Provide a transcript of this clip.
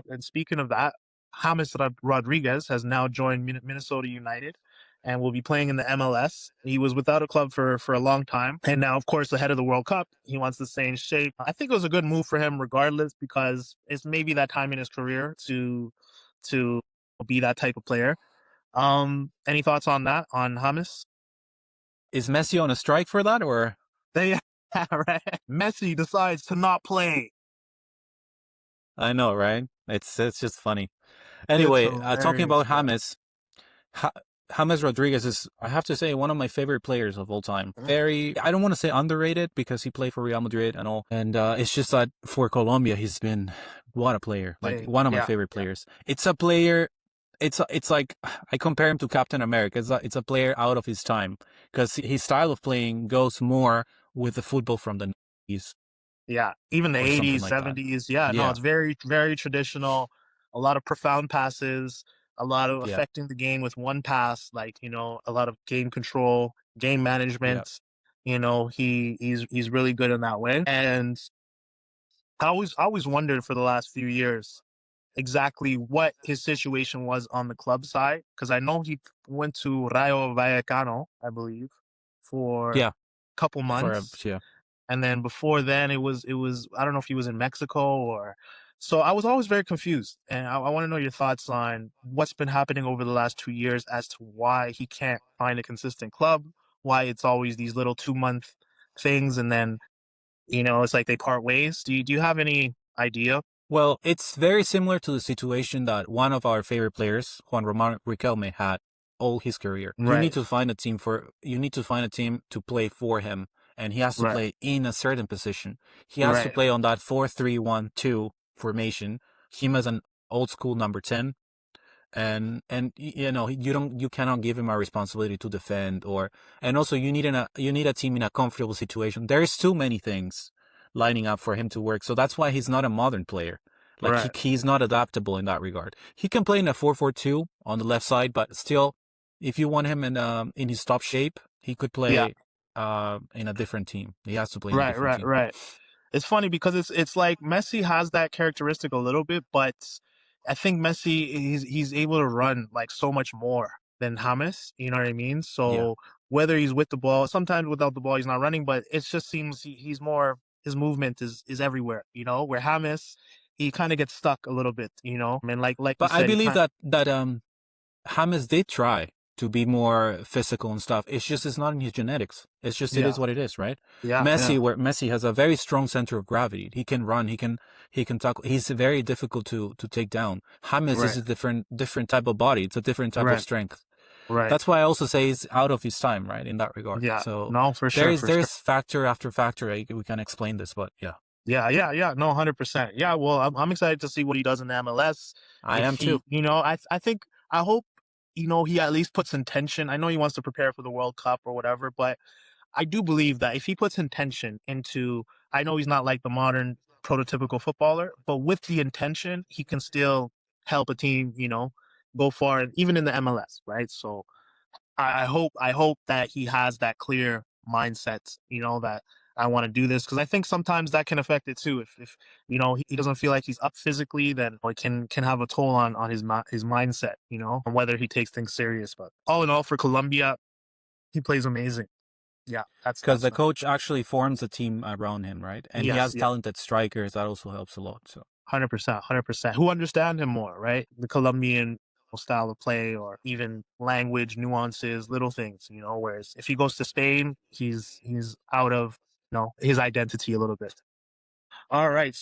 And speaking of that, James Rodríguez has now joined Minnesota United and will be playing in the MLS. He was without a club for a long time. And now, of course, ahead of the World Cup, he wants to stay in shape. I think it was a good move for him regardless because it's maybe that time in his career to be that type of player. Any thoughts on that, on James? Is Messi on a strike for that, or? They, right? Messi decides to not play. I know, right? It's just funny. It's Anyway, talking hilarious, about bro. Ha- James Rodriguez is, I have to say, one of my favorite players of all time. Very, I don't want to say underrated because he played for Real Madrid and all. And it's just that for Colombia, he's been, what a player. Like, Play. one of my Yeah. favorite players. It's a player, it's like, I compare him to Captain America. It's a player out of his time because his style of playing goes more with the football from the 90s Yeah, even the or something 80s, like that. 70s. Yeah, no, Yeah, it's very, very traditional. A lot of profound passes, a lot of yeah, affecting the game with one pass, like, a lot of game control, game yeah. management. He's really good in that way. And I always wondered for the last few years exactly what his situation was on the club side because I know he went to Rayo Vallecano, I believe, for a Yeah, couple for, months. yeah. And then before then it was I don't know if he was in Mexico or so I was always very confused. And I want to know your thoughts on what's been happening over the last 2 years as to why he can't find a consistent club, why it's always these little 2 month things and then, it's like they part ways. Do you have any idea? Well, it's very similar to the situation that one of our favorite players, Juan Román Riquelme, had all his career. Right, You need to find a team to play for him, and he has to right, play in a certain position. He has to right, play on that 4-3-1-2 formation. Him as an old school number 10, and you cannot give him a responsibility to defend, and also you need a team in a comfortable situation. There's too many things lining up for him to work, so that's why he's not a modern player. Like right. he's not adaptable in that regard. He can play in a 4-4-2 on the left side, but still, if you want him in his top shape, he could Yeah, play in a different team. He has to play in a right, different right, team. right. It's funny because it's like Messi has that characteristic a little bit, but I think Messi he's able to run like so much more than James. You know what I mean? Yeah. So whether he's with the ball, sometimes without the ball he's not running, but it just seems he's more his movement is everywhere. Where James he kind of gets stuck a little bit. And like you But I said, he believe kind that James did try to be more physical and stuff. It's not in his genetics. It yeah is what it is, right? yeah yeah Messi has a very strong center of gravity. He can run. He can tackle. He's very difficult to take down. James is right a different type of body. It's a different type of right strength. right That's why I also say he's out of his time, right? In that regard. yeah So no for sure for sure. there's factor after factor. We can explain this, but yeah, Yeah, yeah, yeah. No, 100%. Yeah, well, I'm excited to see what he does in the MLS. I If am too. I think I hope he at least puts intention. I know he wants to prepare for the World Cup or whatever, but I do believe that if he puts intention into, I know he's not like the modern prototypical footballer, but with the intention, he can still help a team, go far, even in the MLS, right? So I hope that he has that clear mindset, that I want to do this because I think sometimes that can affect it too. If he doesn't feel like he's up physically, then it can have a toll on his mindset, and whether he takes things serious. But all in all, for Colombia, he plays amazing. Yeah, that's Because that's the coach actually forms a team around him, right? And he yes, has yeah. talented strikers. That also helps a lot. So. 100%, 100%. Who understand him more, right? The Colombian style of play or even language nuances, little things, whereas if he goes to Spain, he's out of, his identity a little bit. All right.